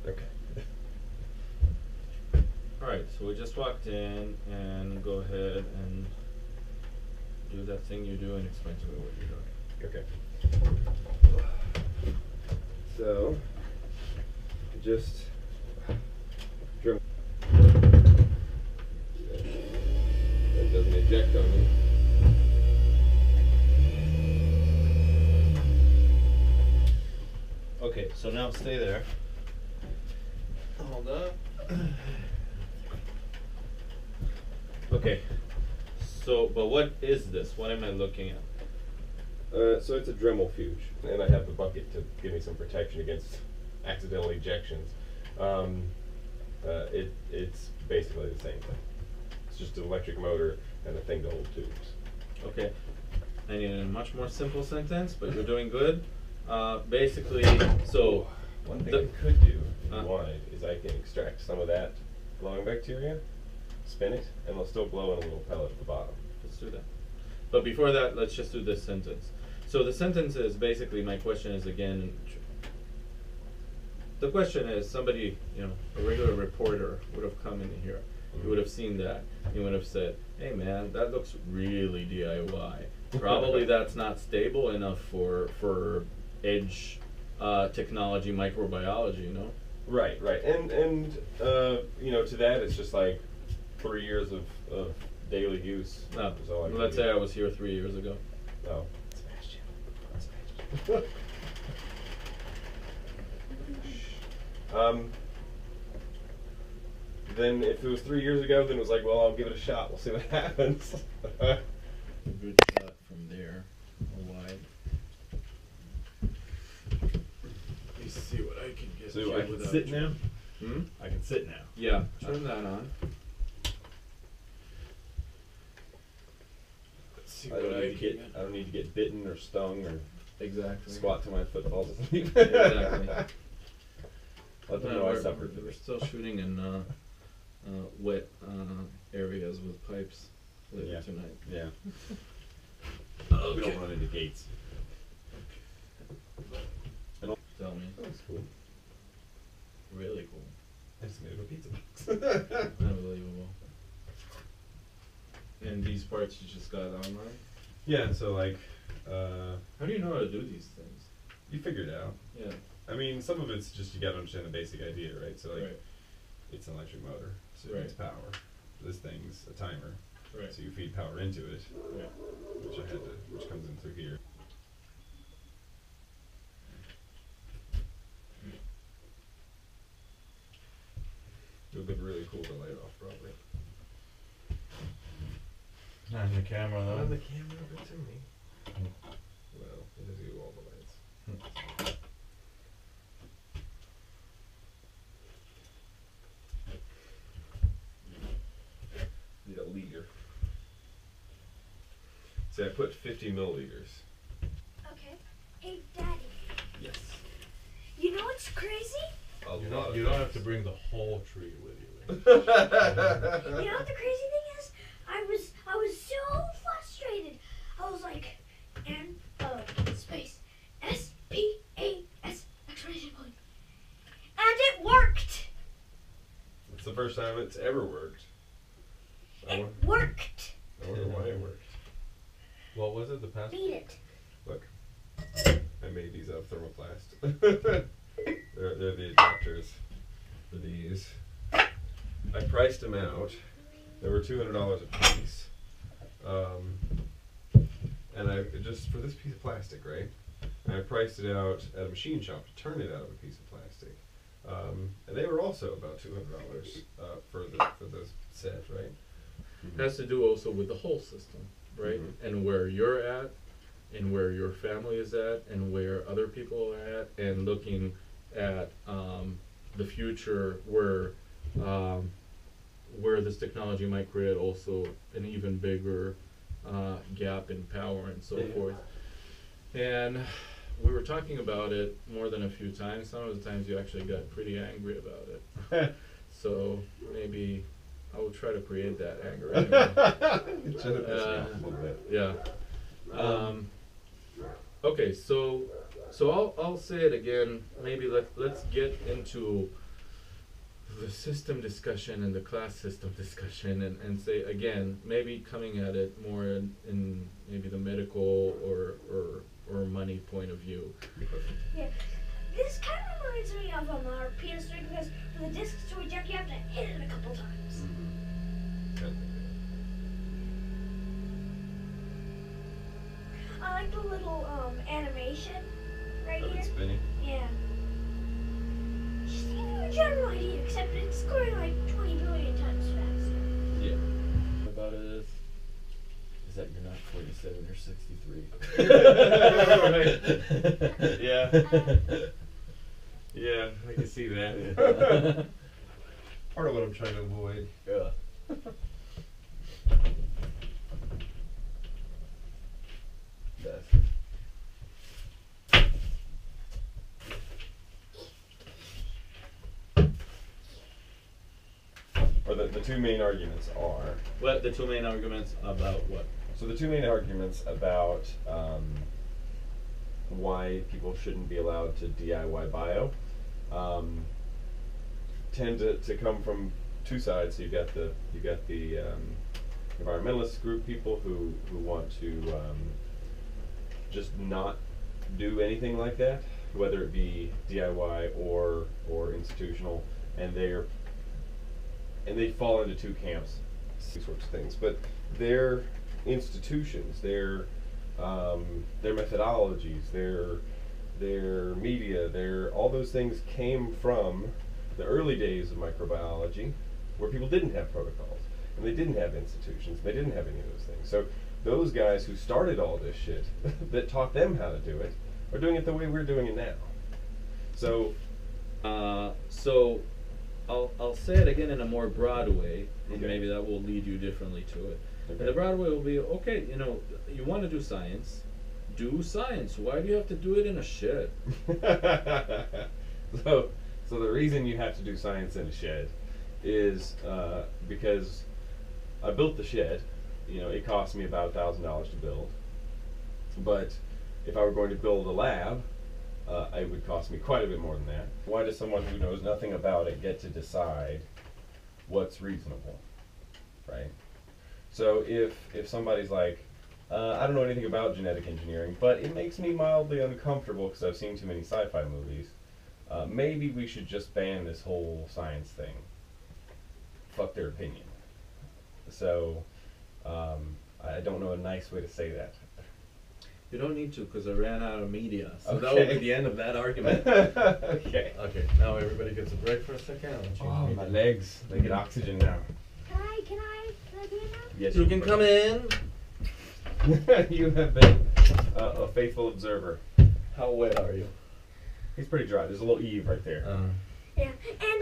Okay. Alright, so we just walked in, and go ahead and do that thing you do and explain to me what you're doing. Okay. So, just drum. That doesn't eject on me. Okay, so now stay there. Hold up. Okay, so, but what is this? What am I looking at? So it's a Dremel fuge, and I have the bucket to give me some protection against accidental ejections. It's basically the same thing. It's just an electric motor and a thing to hold tubes. Okay, I need a much more simple sentence, but you're doing good. Basically, so One thing I could do, if you Uh. wanted, is I can extract some of that glowing bacteria, spin it, and it'll still glow in a little pellet at the bottom. let's do that. But before that, let's just do this sentence. So the sentence is basically, my question is again, the question is, somebody, a regular reporter would have come in here, you would have seen that, you would have said, hey man, that looks really DIY. Probably that's not stable enough for edge technology, microbiology, Right, right. And to that, it's just like 3 years of daily use. No, is all I can let's do. say I was here 3 years ago. Oh. Then if it was 3 years ago, then it was like, well, I'll give it a shot. We'll see what happens. Good shot from there, wide. Let me see what I can get. So here I can without sit you. now? Hmm? I can sit now. Yeah, turn that on. Let's see I what don't, I need to can get, I don't need to get bitten or stung or Exactly. squat till my foot falls asleep. Exactly. Let them No, know I we're suffered for we're this. still shooting in wet areas with pipes later Yeah. tonight. Yeah. We Okay. don't run into gates. Tell me. That's cool. Really cool. I just made a pizza box. Unbelievable. And these parts you just got online? Yeah, so like, How do you know how to do these things? you figure it out. Yeah. I mean, some of it's just you gotta understand the basic idea, right? So like, Right. it's an electric motor, so it Right. needs power. This thing's a timer, Right. so you feed power into it, Right. which comes in through here. It would look really cool to light off, probably. Not in the camera though. On the camera, but to me. Well, it does do all the lights. Need a liter. See, I put 50 milliliters. Okay. Hey, Daddy. Yes. You know what's crazy? You don't have to bring the whole tree with you. You know what the crazy thing is? I was so frustrated. I was like, N space SPAS exclamation point, and it worked. It's the first time it's ever worked. It worked. I wonder why it worked. What was it? The past? Beat it. Look, I made these out of thermoplast. they're the adapters for these. I priced them out. They were $200 a piece. And I just, for this piece of plastic, right? And I priced it out at a machine shop to turn it out of a piece of plastic. And they were also about $200 for the set, right? It has to do also with the whole system, right? Mhm. And where you're at, and where your family is at, and where other people are at, and looking at the future where this technology might create also an even bigger gap in power and so Yeah. forth. And we were talking about it more than a few times. Some of the times you actually got pretty angry about it. So maybe I will try to create that anger. Anyway. It should have pissed me off a little bit. Yeah. Okay, so I'll say it again. Maybe let's get into the system discussion and the class system discussion, and say again, maybe coming at it more in maybe the medical or money point of view. Yeah. This kind of reminds me of our PS3 because for the discs to eject, you have to hit it a couple times. I like the little animation right Of here. it spinning. Yeah. Just to give you a general idea, except it's going like 20 billion times faster. Yeah. About it is that you're not 47 or 63. Right. Yeah. Yeah, I can see that. Part of what I'm trying to avoid. Yeah. That's Or the two main arguments are. What the two main arguments about what? So the two main arguments about why people shouldn't be allowed to DIY bio tend to come from two sides. So you've got the environmentalist group people who want to just not do anything like that, whether it be DIY or institutional, and they fall into two camps, these sorts of things. But their institutions, their methodologies, their media, all those things came from the early days of microbiology, where people didn't have protocols and they didn't have institutions, they didn't have any of those things. So those guys who started all this shit that taught them how to do it are doing it the way we're doing it now. So So I'll say it again in a more broad way, and Okay. maybe that will lead you differently to it. Okay. And the broad way will be, okay, you want to do science, do science. Why do you have to do it in a shed? so the reason you have to do science in a shed is because I built the shed. It cost me about $1,000 to build. But if I were going to build a lab, it would cost me quite a bit more than that. Why does someone who knows nothing about it get to decide what's reasonable, right? So if somebody's like, I don't know anything about genetic engineering, but it makes me mildly uncomfortable because I've seen too many sci-fi movies, maybe we should just ban this whole science thing. Fuck their opinion. So I don't know a nice way to say that. You don't need to, because I ran out of media. So that Okay. will be the end of that argument. Okay. Okay, now everybody gets a break for a second. I'll change Oh, media. my legs. They get oxygen now. Can I do it now? Yes, You can come in. You have been a faithful observer. How wet are you? He's pretty dry. There's a little Eve right there. Yeah. And